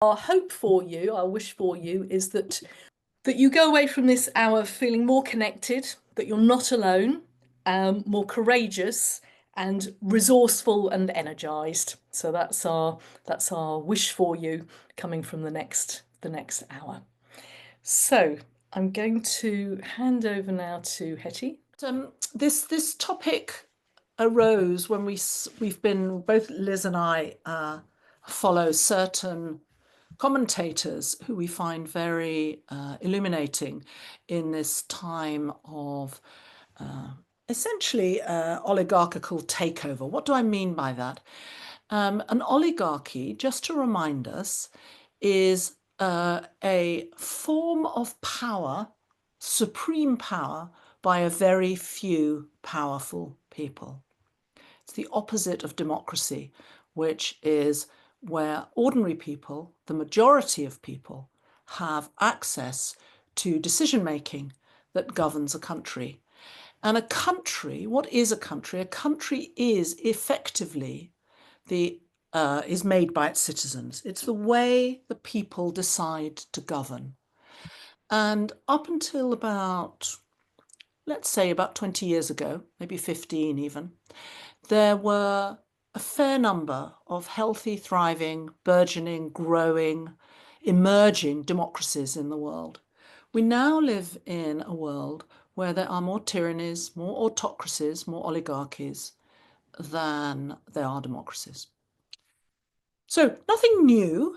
Our hope for you, our wish for you, is that you go away from this hour feeling more connected, that you're not alone, more courageous and resourceful and energized. So that's our wish for you coming from the next hour. So I'm going to hand over now to Hetty. This topic arose when we've been, both Liz and I follow certain commentators who we find very illuminating in this time of essentially oligarchical takeover. What do I mean by that? An oligarchy, just to remind us, is a form of power, supreme power, by a very few powerful people. It's the opposite of democracy, which is where ordinary people, the majority of people, have access to decision making that governs a country. And a country, what is a country? A country is effectively is made by its citizens. It's the way the people decide to govern. And up until about, let's say about 20 years ago, maybe 15 even, there were a fair number of healthy, thriving, burgeoning, growing, emerging democracies in the world. We now live in a world where there are more tyrannies, more autocracies, more oligarchies than there are democracies. So nothing new,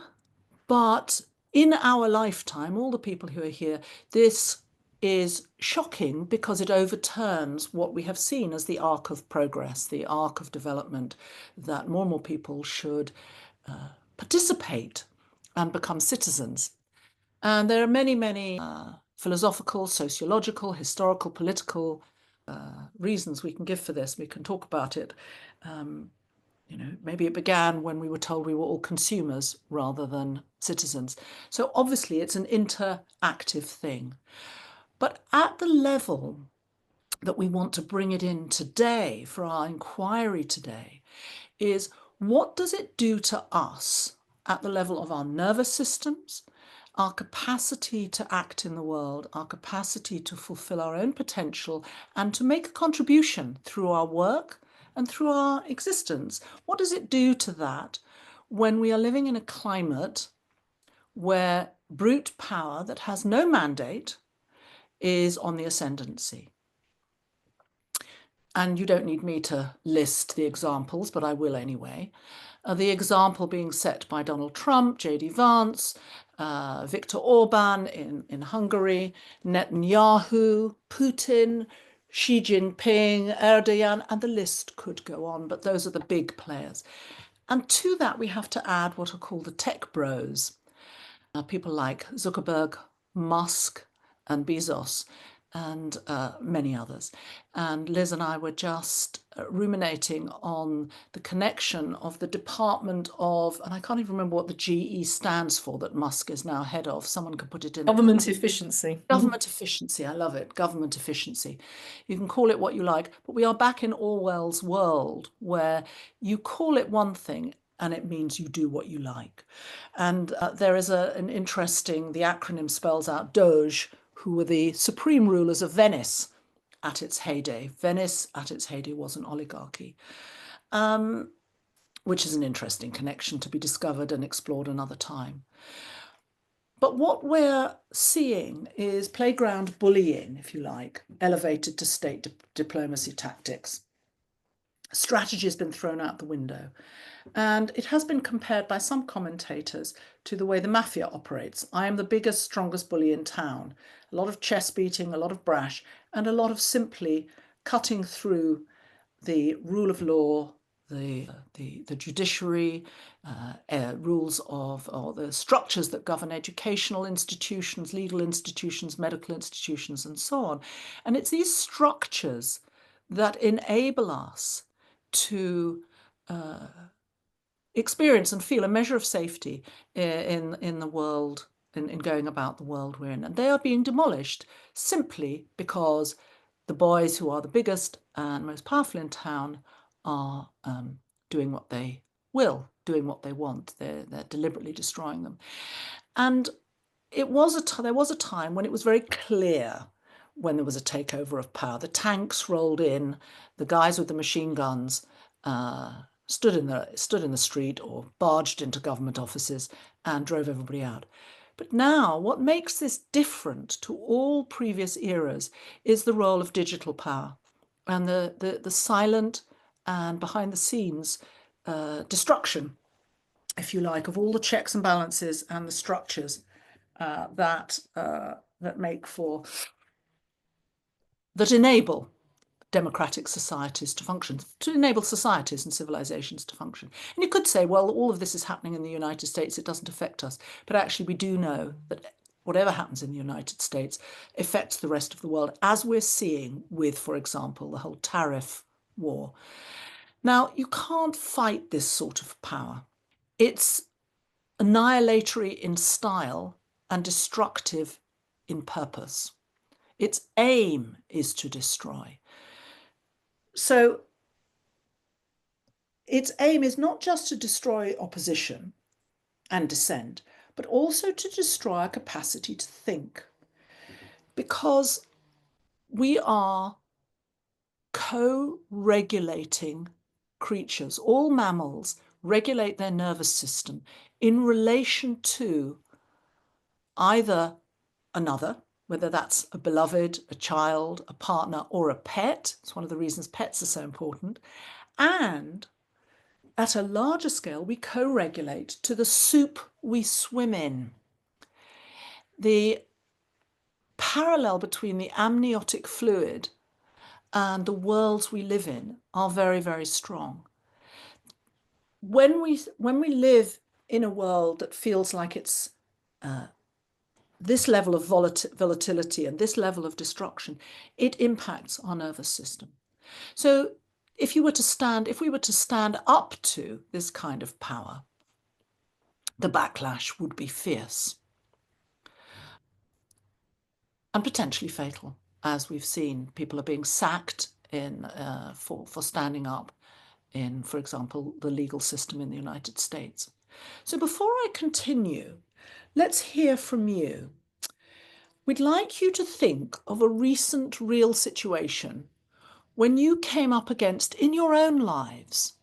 but in our lifetime, all the people who are here, this is shocking because it overturns what we have seen as the arc of progress, the arc of development, that more and more people should participate and become citizens. And there are many, many philosophical, sociological, historical, political reasons we can give for this. We can talk about it. Maybe it began when we were told we were all consumers rather than citizens. So obviously it's an interactive thing. But at the level that we want to bring it in today for our inquiry today is, what does it do to us at the level of our nervous systems, our capacity to act in the world, our capacity to fulfill our own potential and to make a contribution through our work and through our existence? What does it do to that when we are living in a climate where brute power that has no mandate is on the ascendancy? And you don't need me to list the examples, but I will anyway. The example being set by Donald Trump, J.D. Vance, Viktor Orban in Hungary, Netanyahu, Putin, Xi Jinping, Erdogan, and the list could go on, but those are the big players. And to that, we have to add what are called the tech bros, people like Zuckerberg, Musk, and Bezos, and many others. And Liz and I were just ruminating on the connection of the Department of, and I can't even remember what the GE stands for that Musk is now head of. Someone could put it in. Government efficiency. Government efficiency. I love it. Government efficiency. You can call it what you like, but we are back in Orwell's world where you call it one thing and it means you do what you like. And there is an interesting, the acronym spells out Doge, who were the supreme rulers of Venice at its heyday. Venice at its heyday was an oligarchy, which is an interesting connection to be discovered and explored another time. But what we're seeing is playground bullying, if you like, elevated to state diplomacy tactics. Strategy has been thrown out the window. And it has been compared by some commentators to the way the mafia operates. I am the biggest, strongest bully in town. A lot of chest beating, a lot of brash, and a lot of simply cutting through the rule of law, the judiciary, rules of, or the structures that govern educational institutions, legal institutions, medical institutions, and so on. And it's these structures that enable us to experience and feel a measure of safety in the world, in going about the world we're in. And they are being demolished simply because the boys who are the biggest and most powerful in town are doing what they will doing what they want. They're deliberately destroying them. And there was a time when it was very clear when there was a takeover of power. The tanks rolled in, the guys with the machine guns stood in the street or barged into government offices and drove everybody out. But now, what makes this different to all previous eras is the role of digital power and the silent and behind the scenes destruction, if you like, of all the checks and balances and the structures that enable democratic societies to function, to enable societies and civilizations to function. And you could say, well, all of this is happening in the United States, it doesn't affect us. But actually, we do know that whatever happens in the United States affects the rest of the world, as we're seeing with, for example, the whole tariff war. Now, you can't fight this sort of power. It's annihilatory in style and destructive in purpose. Its aim is to destroy. So its aim is not just to destroy opposition and dissent, but also to destroy our capacity to think. Because we are co-regulating creatures. All mammals regulate their nervous system in relation to either another, whether that's a beloved, a child, a partner, or a pet. It's one of the reasons pets are so important. And at a larger scale, we co-regulate to the soup we swim in. The parallel between the amniotic fluid and the worlds we live in are very, very strong. When we live in a world that feels like it's this level of volatility and this level of destruction, it impacts our nervous system. So if we were to stand up to this kind of power, the backlash would be fierce and potentially fatal. As we've seen, people are being sacked for standing up in, for example, the legal system in the United States. So before I continue, let's hear from you. We'd like you to think of a recent real situation when you came up against in your own lives.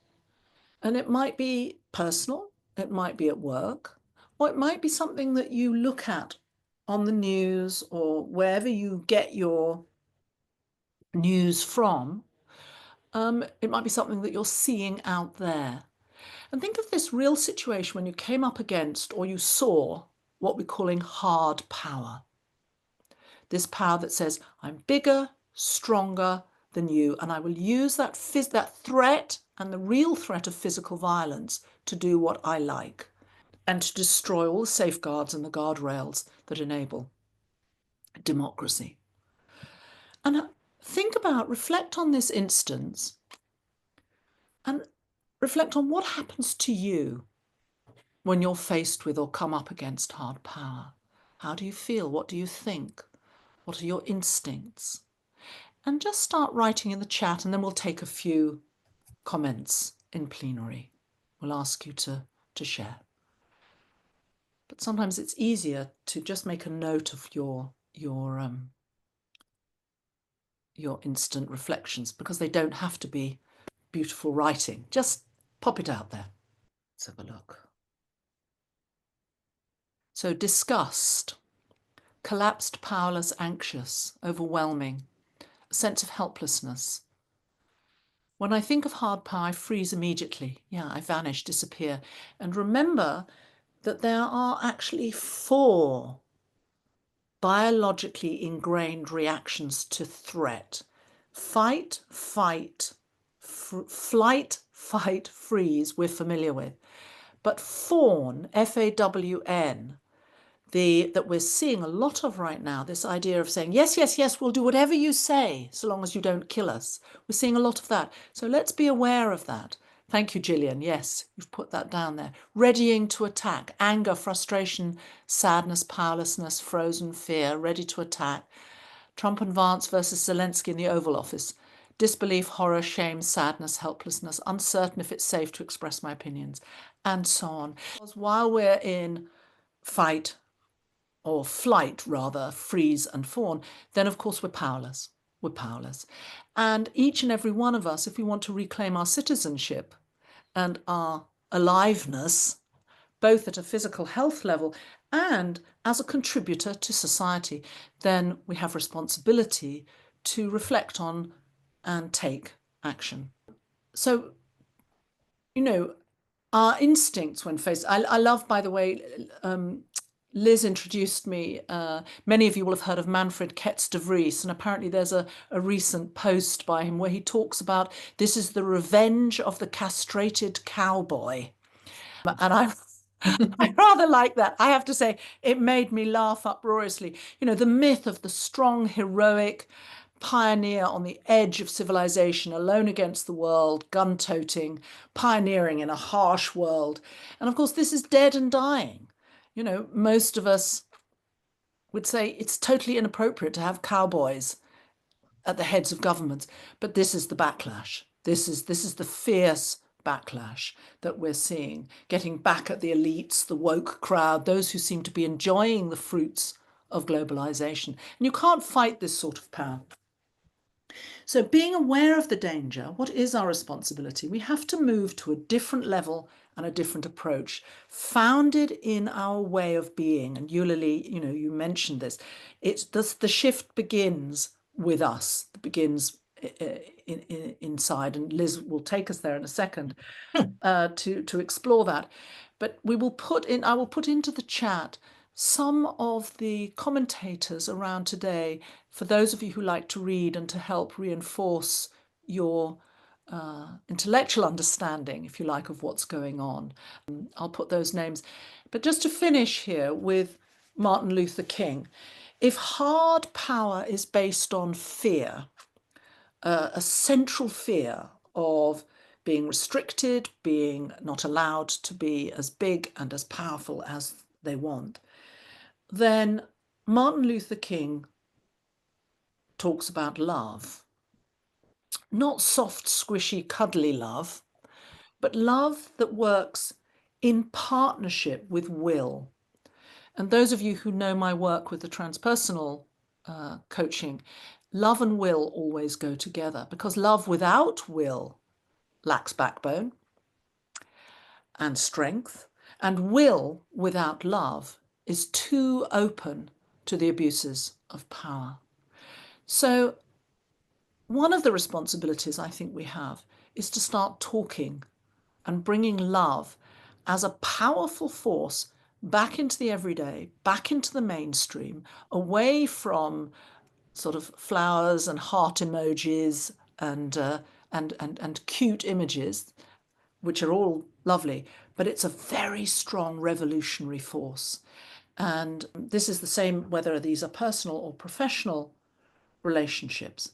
And it might be personal, it might be at work, or it might be something that you look at on the news or wherever you get your news from. It might be something that you're seeing out there. And think of this real situation when you came up against or you saw what we're calling hard power. This power that says, I'm bigger, stronger than you, and I will use that threat and the real threat of physical violence to do what I like and to destroy all the safeguards and the guardrails that enable democracy. And reflect on this instance and reflect on what happens to you when you're faced with or come up against hard power. How do you feel? What do you think? What are your instincts? And just start writing in the chat, and then we'll take a few comments in plenary. We'll ask you to share. But sometimes it's easier to just make a note of your instant reflections, because they don't have to be beautiful writing. Just pop it out there. Let's have a look. So disgust, collapsed, powerless, anxious, overwhelming, a sense of helplessness. When I think of hard power, I freeze immediately. Yeah, I vanish, disappear. And remember that there are actually 4 biologically ingrained reactions to threat. Fight, flight, fight, freeze, we're familiar with. But fawn, F-A-W-N, that we're seeing a lot of right now, this idea of saying, yes, yes, yes, we'll do whatever you say, so long as you don't kill us. We're seeing a lot of that. So let's be aware of that. Thank you, Gillian. Yes, you've put that down there. Readying to attack, anger, frustration, sadness, powerlessness, frozen fear, ready to attack. Trump and Vance versus Zelensky in the Oval Office. disbelief, horror, shame, sadness, helplessness, uncertain if it's safe to express my opinions, and so on. Because while we're in fight or flight, rather, freeze and fawn, then of course we're powerless. We're powerless. And each and every one of us, if we want to reclaim our citizenship and our aliveness, both at a physical health level and as a contributor to society, then we have responsibility to reflect on and take action. So, you know, our instincts when faced. I love, by the way, Liz introduced me. Many of you will have heard of Manfred Ketz de Vries, and apparently there's a recent post by him where he talks about this is the revenge of the castrated cowboy. And I rather like that. I have to say, it made me laugh uproariously. You know, the myth of the strong, heroic pioneer on the edge of civilization, alone against the world, gun-toting, pioneering in a harsh world. And of course, this is dead and dying. You know, most of us would say it's totally inappropriate to have cowboys at the heads of governments, but this is the backlash. This is the fierce backlash that we're seeing, getting back at the elites, the woke crowd, those who seem to be enjoying the fruits of globalization. And you can't fight this sort of power. So being aware of the danger, what is our responsibility? We have to move to a different level and a different approach, founded in our way of being. And Eulalie, you know, you mentioned this. It's the shift begins with us, it begins inside, and Liz will take us there in a second to explore that. But I will put into the chat some of the commentators around today for those of you who like to read and to help reinforce your intellectual understanding, if you like, of what's going on. I'll put those names. But just to finish here with Martin Luther King, if hard power is based on fear, a central fear of being restricted, being not allowed to be as big and as powerful as they want, then Martin Luther King talks about love. Not soft, squishy, cuddly love, but love that works in partnership with will. And those of you who know my work with the transpersonal coaching, love and will always go together, because love without will lacks backbone and strength, and will without love is too open to the abuses of power. So one of the responsibilities I think we have is to start talking and bringing love as a powerful force back into the everyday, back into the mainstream, away from sort of flowers and heart emojis and cute images, which are all lovely, but it's a very strong revolutionary force. And this is the same whether these are personal or professional relationships.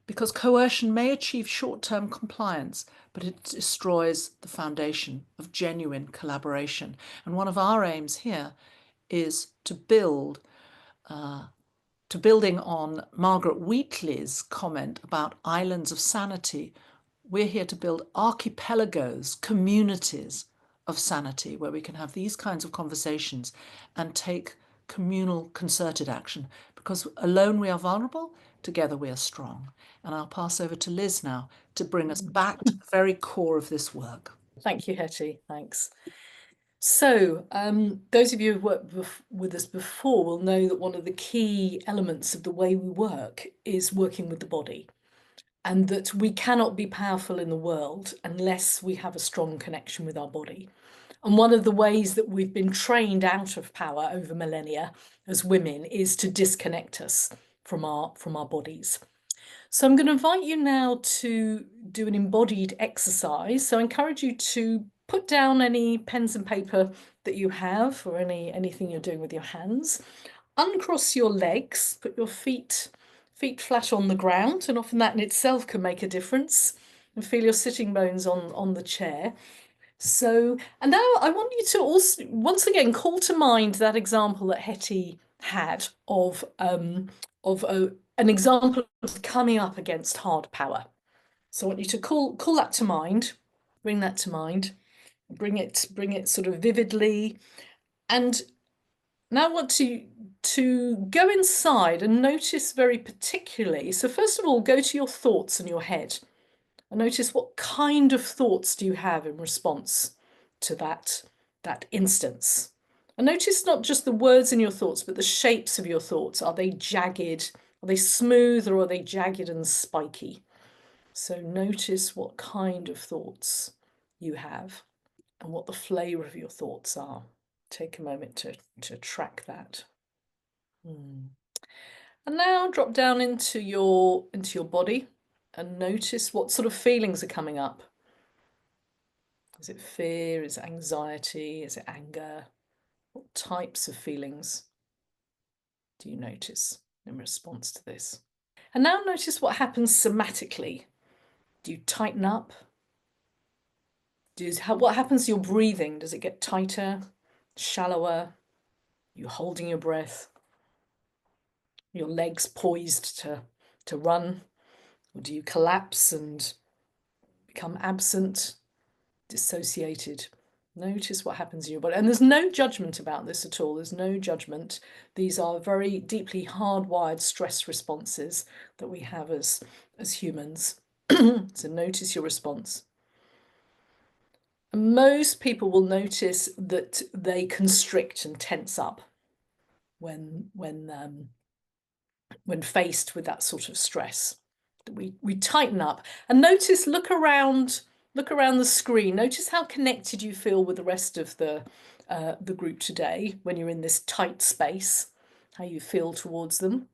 Because coercion may achieve short-term compliance, but it destroys the foundation of genuine collaboration. And one of our aims here is to building on Margaret Wheatley's comment about islands of sanity. We're here to build archipelagos, communities of sanity, where we can have these kinds of conversations and take communal, concerted action. Because alone we are vulnerable, together we are strong. And I'll pass over to Liz now to bring us back to the very core of this work. Thank you, Hetty. Thanks. So those of you who've worked with us before will know that one of the key elements of the way we work is working with the body, and that we cannot be powerful in the world unless we have a strong connection with our body. And one of the ways that we've been trained out of power over millennia as women is to disconnect us from our bodies. So I'm going to invite you now to do an embodied exercise. So I encourage you to put down any pens and paper that you have, or anything you're doing with your hands. Uncross your legs, put your feet flat on the ground, and often that in itself can make a difference. And feel your sitting bones on the chair. So, and now I want you to also once again call to mind that example that Hetty had of an example of coming up against hard power. So I want you to call that to mind, bring that to mind, bring it sort of vividly. And now I want to go inside and notice very particularly. So first of all, go to your thoughts in your head and notice what kind of thoughts do you have in response to that instance. And notice not just the words in your thoughts, but the shapes of your thoughts. Are they jagged? Are they smooth, or are they jagged and spiky? So notice what kind of thoughts you have and what the flavour of your thoughts are. Take a moment to track that. And now drop down into your body and notice what sort of feelings are coming up. Is it fear? Is it anxiety? Is it anger? What types of feelings do you notice in response to this? And now notice what happens somatically. Do you tighten up? What happens to your breathing? Does it get tighter, shallower? Are you holding your breath? Your legs poised to run? Or do you collapse and become absent, dissociated? Notice what happens in your body. And there's no judgment about this at all. There's no judgment. These are very deeply hardwired stress responses that we have as humans. So notice your response. And most people will notice that they constrict and tense up when faced with that sort of stress. We tighten up. And notice, look around the screen. Notice how connected you feel with the rest of the group today when you're in this tight space, how you feel towards them.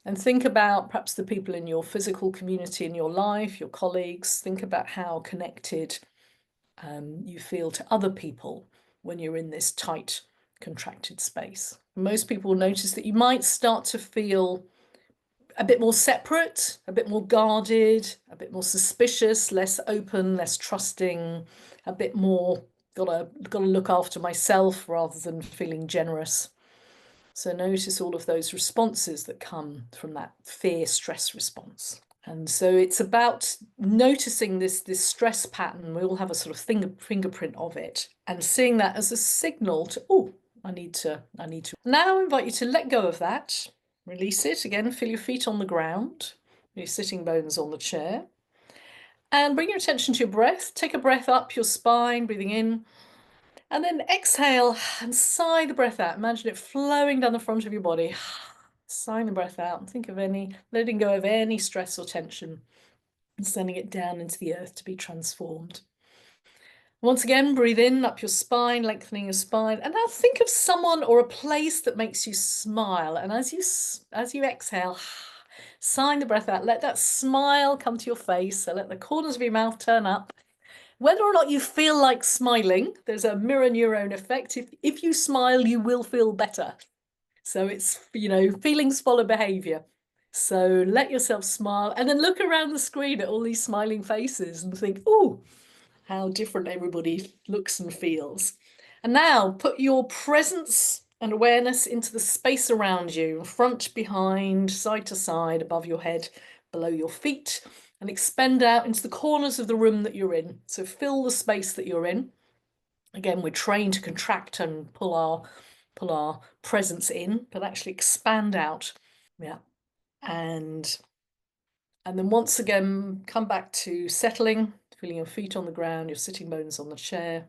And think about perhaps the people in your physical community in your life, your colleagues. Think about how connected you feel to other people when you're in this tight, contracted space. Most people will notice that you might start to feel a bit more separate, a bit more guarded, a bit more suspicious, less open, less trusting, a bit more gotta look after myself rather than feeling generous. So notice all of those responses that come from that fear stress response. And so it's about noticing this stress pattern. We all have a sort of fingerprint of it, and seeing that as a signal to, oh, I need to. Now I invite you to let go of that. Release it. Again, feel your feet on the ground, your sitting bones on the chair. And bring your attention to your breath. Take a breath up your spine, breathing in. And then exhale and sigh the breath out. Imagine it flowing down the front of your body. Sighing the breath out and think of letting go of any stress or tension and sending it down into the earth to be transformed. Once again, breathe in, up your spine, lengthening your spine. And now think of someone or a place that makes you smile. And as you exhale, sigh the breath out. Let that smile come to your face. So let the corners of your mouth turn up. Whether or not you feel like smiling, there's a mirror neuron effect. If you smile, you will feel better. So it's, feelings follow behavior. So let yourself smile and then look around the screen at all these smiling faces and think, oh, how different everybody looks and feels. And now put your presence and awareness into the space around you, front, behind, side to side, above your head, below your feet, and expand out into the corners of the room that you're in. So fill the space that you're in. Again, we're trained to contract and pull our presence in, but actually expand out. Yeah. And then once again, come back to settling, feeling your feet on the ground, your sitting bones on the chair.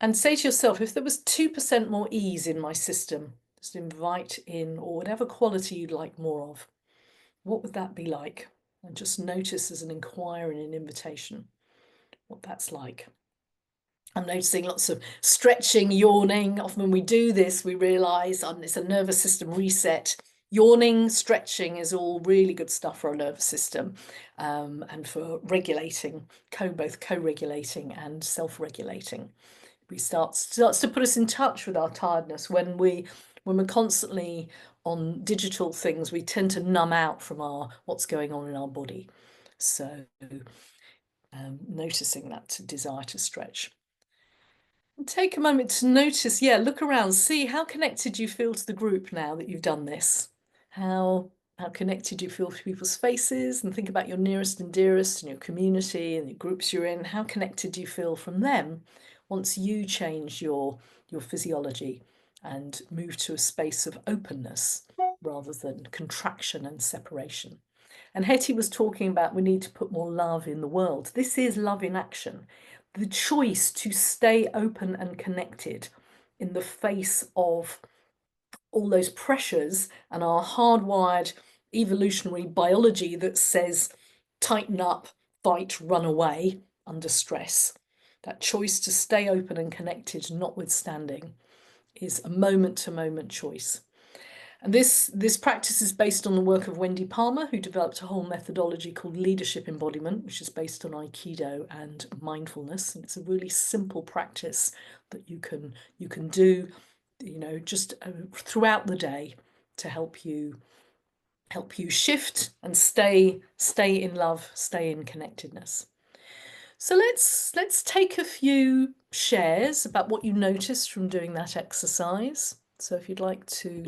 And say to yourself, if there was 2% more ease in my system, just invite in, or whatever quality you'd like more of, what would that be like? And just notice as an inquiry and an invitation what that's like. I'm noticing lots of stretching, yawning. Often when we do this, we realise it's a nervous system reset. Yawning, stretching is all really good stuff for our nervous system and for regulating, both co-regulating and self-regulating. We starts to put us in touch with our tiredness. When we're constantly on digital things, we tend to numb out from what's going on in our body. So noticing that desire to stretch. Take a moment to notice, look around, see how connected you feel to the group now that you've done this. How How connected do you feel to people's faces? And think about your nearest and dearest and your community and the groups you're in. How connected do you feel from them once you change your physiology and move to a space of openness rather than contraction and separation? And Hetty was talking about we need to put more love in the world. This is love in action. The choice to stay open and connected in the face of all those pressures and our hardwired evolutionary biology that says tighten up, fight, run away under stress. That choice to stay open and connected, notwithstanding, is a moment-to-moment choice. And this practice is based on the work of Wendy Palmer, who developed a whole methodology called leadership embodiment, which is based on Aikido and mindfulness. And it's a really simple practice that you can do, just throughout the day to help you shift and stay in love, stay in connectedness. So let's take a few shares about what you noticed from doing that exercise. So if you'd like to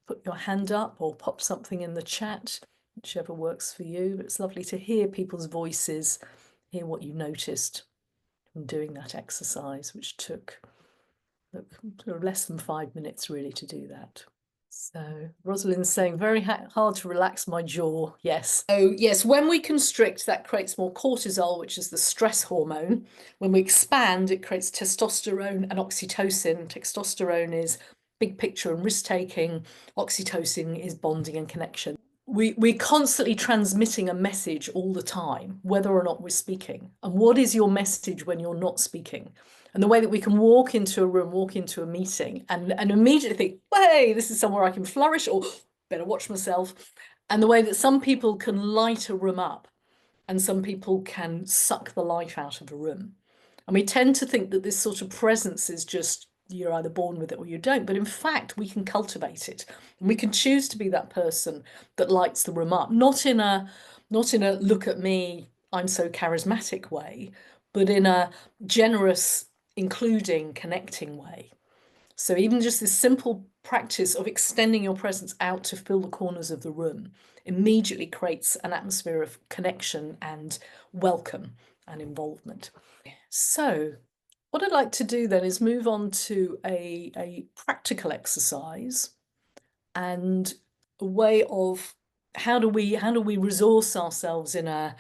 put your hand up or pop something in the chat, whichever works for you. But it's lovely to hear people's voices, hear what you noticed from doing that exercise, which took less than 5 minutes really to do that. So Rosalind's saying, very hard to relax my jaw. Yes. So yes, when we constrict, that creates more cortisol, which is the stress hormone. When we expand, it creates testosterone and oxytocin. Testosterone is big picture and risk-taking. Oxytocin is bonding and connection. We're constantly transmitting a message all the time, whether or not we're speaking. And what is your message when you're not speaking? And the way that we can walk into a room, walk into a meeting and immediately think, hey, this is somewhere I can flourish, or better watch myself. And the way that some people can light a room up and some people can suck the life out of a room. And we tend to think that this sort of presence is just, you're either born with it or you don't. But in fact, we can cultivate it. And we can choose to be that person that lights the room up, not in a look at me, I'm so charismatic way, but in a generous, including, connecting way. So even just this simple practice of extending your presence out to fill the corners of the room immediately creates an atmosphere of connection and welcome and involvement. So what I'd like to do then is move on to a practical exercise and a way of how do we resource ourselves in a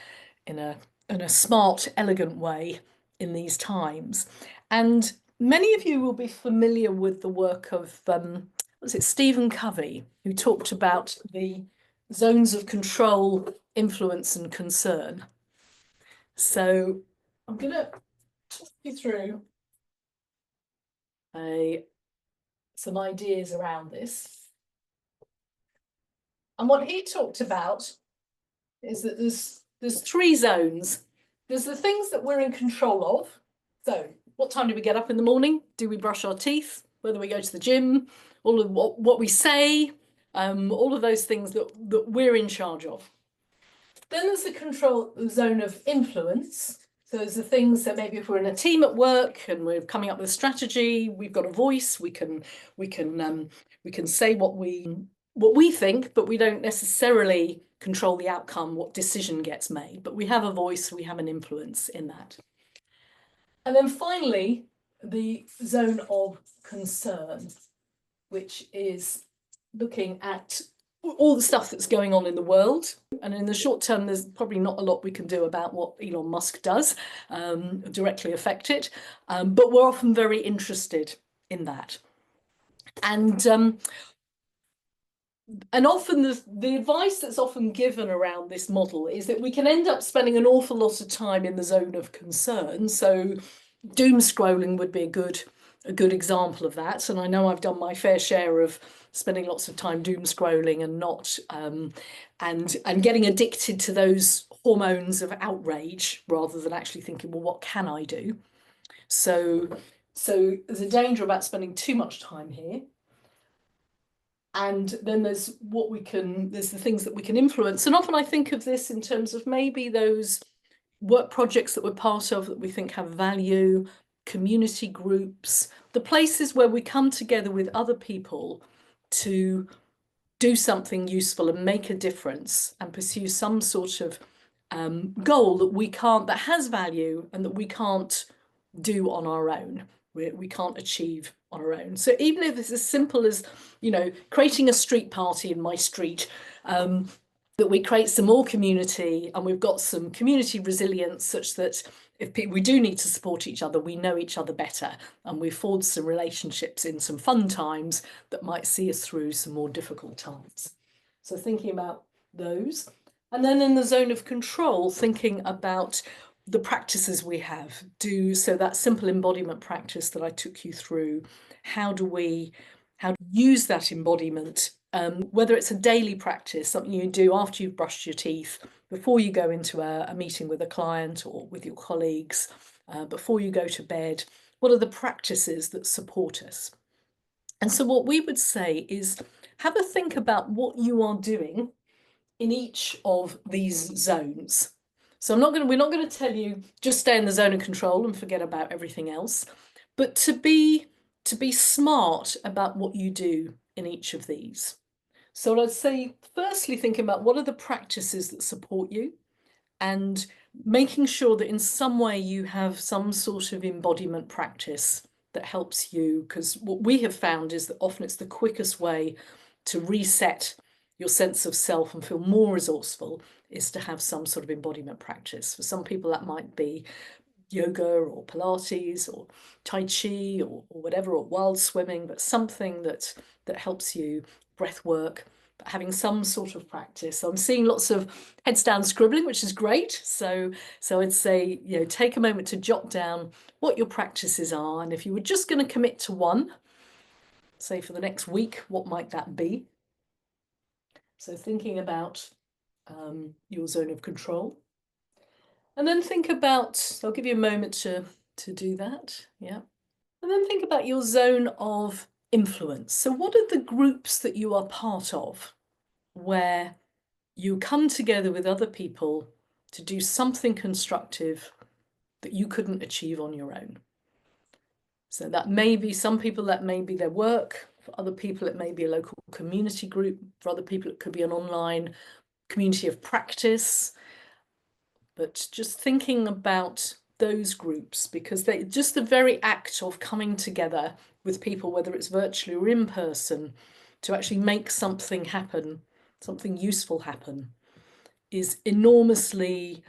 smart, elegant way in these times. And many of you will be familiar with the work of Stephen Covey, who talked about the zones of control, influence, and concern. So I'm going to talk you through some ideas around this. And what he talked about is that there's 3 zones. There's the things that we're in control of. So what time do we get up in the morning? Do we brush our teeth? Whether we go to the gym? All of what we say? All of those things that we're in charge of. Then there's the zone of influence. So there's the things that maybe if we're in a team at work and we're coming up with a strategy, we've got a voice, we can say what we think, but we don't necessarily control the outcome, what decision gets made, but we have a voice, we have an influence in that. And then finally, the zone of concern, which is looking at all the stuff that's going on in the world. And in the short term, there's probably not a lot we can do about what Elon Musk does, directly affect it. But we're often very interested in that. And often the advice that's often given around this model is that we can end up spending an awful lot of time in the zone of concern. So doom scrolling would be a good example of that. And I know I've done my fair share of spending lots of time doom scrolling and not and getting addicted to those hormones of outrage rather than actually thinking, well, what can I do? So there's a danger about spending too much time here. And then there's the things that we can influence. And often I think of this in terms of maybe those work projects that we're part of that we think have value, community groups, the places where we come together with other people to do something useful and make a difference and pursue some sort of goal that has value and that we can't do on our own. We can't achieve on our own. So even if it's as simple as, creating a street party in my street, that we create some more community and we've got some community resilience such that if we do need to support each other, we know each other better and we forge some relationships in some fun times that might see us through some more difficult times. So thinking about those. And then in the zone of control, thinking about the practices we have. So that simple embodiment practice that I took you through, how to use that embodiment, whether it's a daily practice, something you do after you've brushed your teeth, before you go into a meeting with a client or with your colleagues, before you go to bed. What are the practices that support us? And so what we would say is have a think about what you are doing in each of these zones. So we're not going to tell you just stay in the zone of control and forget about everything else, but to be smart about what you do in each of these. So I'd say, firstly, thinking about what are the practices that support you and making sure that in some way you have some sort of embodiment practice that helps you, because what we have found is that often it's the quickest way to reset your sense of self and feel more resourceful is to have some sort of embodiment practice. For some people that might be yoga or Pilates or Tai Chi or whatever, or wild swimming, but something that helps you, breath work, but having some sort of practice. So I'm seeing lots of heads down scribbling, which is great. So I'd say, take a moment to jot down what your practices are. And if you were just going to commit to one, say for the next week, what might that be? So thinking about your zone of control. And then think about, I'll give you a moment to do that. Yeah. And then think about your zone of influence. So what are the groups that you are part of where you come together with other people to do something constructive that you couldn't achieve on your own? So that may be some people, that may be their work. For other people, it may be a local community group. For other people, it could be an online community of practice. But just thinking about those groups, because just the very act of coming together with people, whether it's virtually or in person, to actually make something happen, something useful happen, is enormously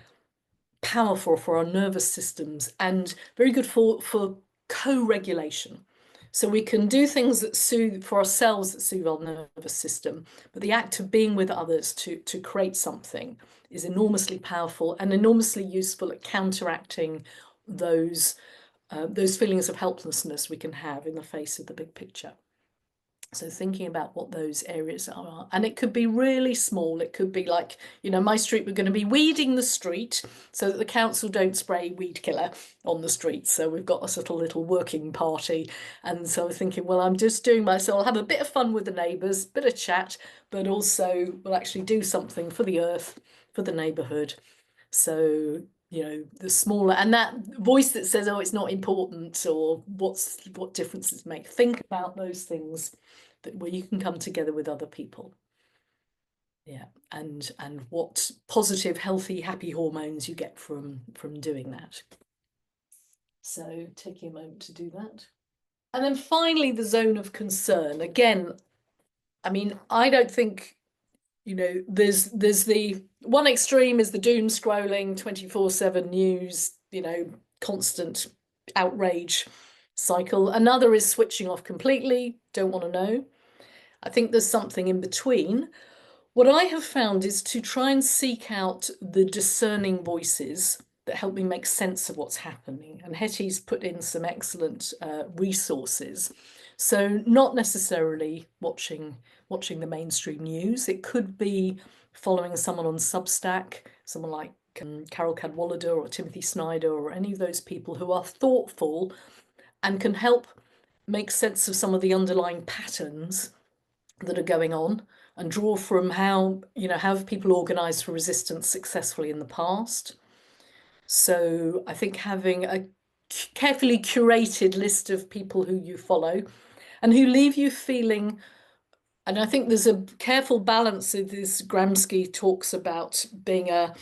powerful for our nervous systems and very good for co-regulation. So we can do things that soothe for ourselves, that soothe our nervous system, but the act of being with others to create something is enormously powerful and enormously useful at counteracting those feelings of helplessness we can have in the face of the big picture. So thinking about what those areas are, and it could be really small. It could be like, my street, we're going to be weeding the street so that the council don't spray weed killer on the street. So we've got a sort of little working party. And so I'm thinking, well, I'm just doing so I'll have a bit of fun with the neighbours, bit of chat, but also we'll actually do something for the earth, for the neighbourhood. So the smaller, and that voice that says, oh, it's not important, or what differences make. Think about those things where you can come together with other people. Yeah, and what positive, healthy, happy hormones you get from doing that. So taking a moment to do that. And then finally, the zone of concern. Again, I mean, I don't think, there's the one extreme is the doom scrolling 24/7 news, constant outrage cycle. Another is switching off completely, don't want to know. I think there's something in between. What I have found is to try and seek out the discerning voices that help me make sense of what's happening. And Hetty's put in some excellent resources. So not necessarily watching the mainstream news. It could be following someone on Substack, someone like Carol Cadwallader or Timothy Snyder, or any of those people who are thoughtful and can help make sense of some of the underlying patterns that are going on, and draw from how have people organised for resistance successfully in the past. So I think having a carefully curated list of people who you follow and who leave you feeling And I think there's a careful balance of this. Gramsci talks about being a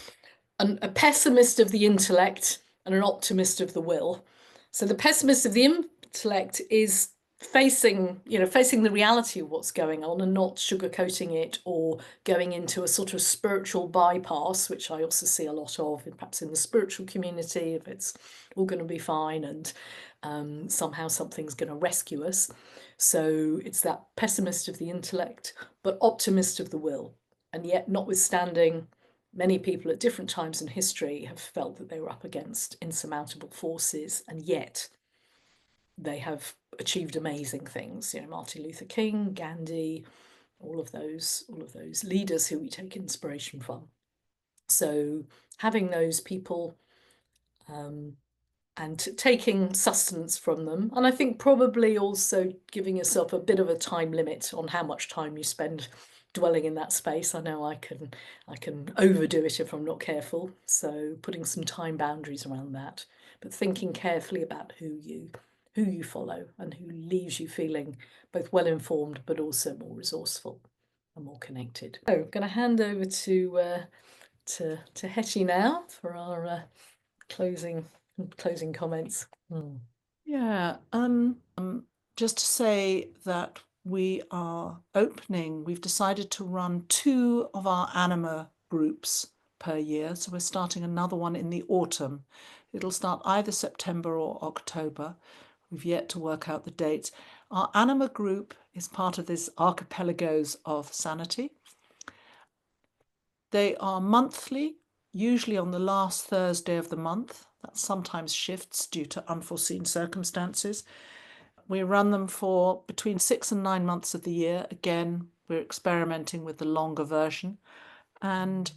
pessimist of the intellect and an optimist of the will. So the pessimist of the intellect is facing the reality of what's going on and not sugarcoating it or going into a sort of spiritual bypass, which I also see a lot of, perhaps in the spiritual community, if it's all going to be fine and somehow something's going to rescue us. So it's that pessimist of the intellect, but optimist of the will. And yet, notwithstanding, many people at different times in history have felt that they were up against insurmountable forces, and yet they have achieved amazing things. Martin Luther King, Gandhi, all of those leaders who we take inspiration from. So having those people and taking sustenance from them, and I think probably also giving yourself a bit of a time limit on how much time you spend dwelling in that space. I know I can overdo it if I'm not careful, so putting some time boundaries around that, but thinking carefully about who you follow and who leaves you feeling both well informed but also more resourceful and more connected. So I'm going to hand over to Hetty now for our closing comments. Yeah, just to say that we've decided to run 2 of our anima groups per year. So we're starting another one in the autumn. It'll start either September or October. We've yet to work out the dates. Our anima group is part of this archipelagos of sanity. They are monthly, usually on the last Thursday of the month. That sometimes shifts due to unforeseen circumstances. We run them for between 6 and 9 months of the year. Again, we're experimenting with the longer version. And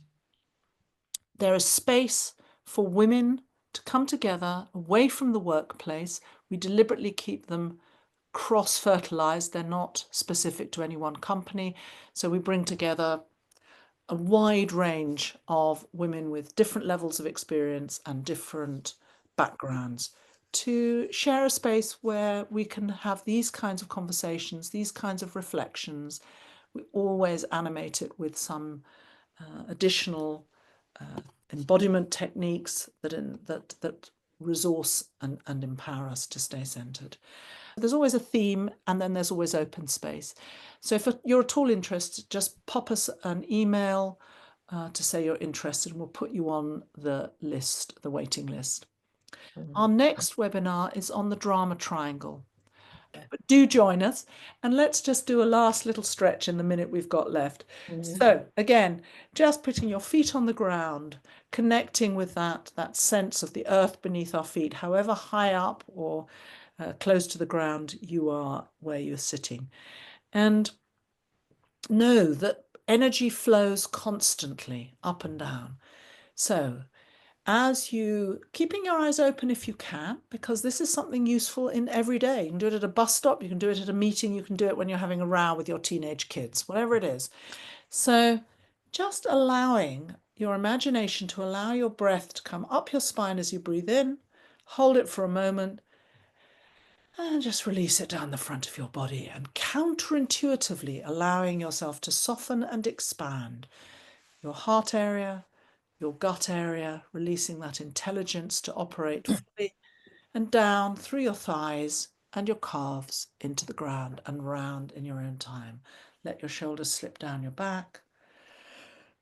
there is space for women to come together away from the workplace. We deliberately keep them cross-fertilized. They're not specific to any one company. So we bring together a wide range of women with different levels of experience and different backgrounds to share a space where we can have these kinds of conversations, these kinds of reflections. We always animate it with some additional embodiment techniques that resource and empower us to stay centered. There's always a theme, and then there's always open space. So if you're at all interested, just pop us an email to say you're interested, and we'll put you on the list, the waiting list. Our next webinar is on the drama triangle. But do join us, and let's just do a last little stretch in the minute we've got left. So again, just putting your feet on the ground, connecting with that sense of the earth beneath our feet, however high up or close to the ground you are where you're sitting. And know that energy flows constantly up and down. So as you keeping your eyes open if you can, because this is something useful in every day. You can do it at a bus stop, you can do it at a meeting, you can do it when you're having a row with your teenage kids, whatever it is. So just allowing your imagination to allow your breath to come up your spine as you breathe in, hold it for a moment, and just release it down the front of your body, and counterintuitively allowing yourself to soften and expand your heart area, your gut area, releasing that intelligence to operate fully, and down through your thighs and your calves into the ground and round in your own time. Let your shoulders slip down your back.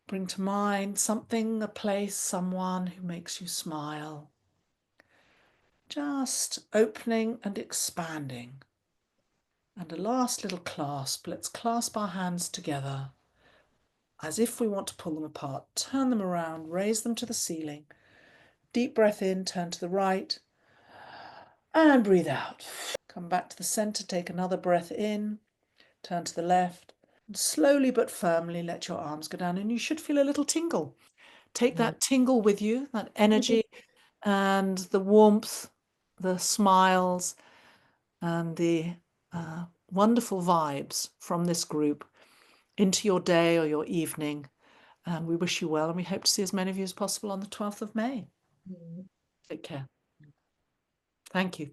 Bring to mind something, a place, someone who makes you smile. Just opening and expanding. And a last little clasp. Let's clasp our hands together as if we want to pull them apart. Turn them around, raise them to the ceiling. Deep breath in, turn to the right, and breathe out. Come back to the center, take another breath in, turn to the left, and slowly but firmly let your arms go down, and you should feel a little tingle. Take that tingle with you, that energy and the warmth, the smiles, and the wonderful vibes from this group into your day or your evening. And we wish you well, and we hope to see as many of you as possible on the 12th of May. Take care. Thank you.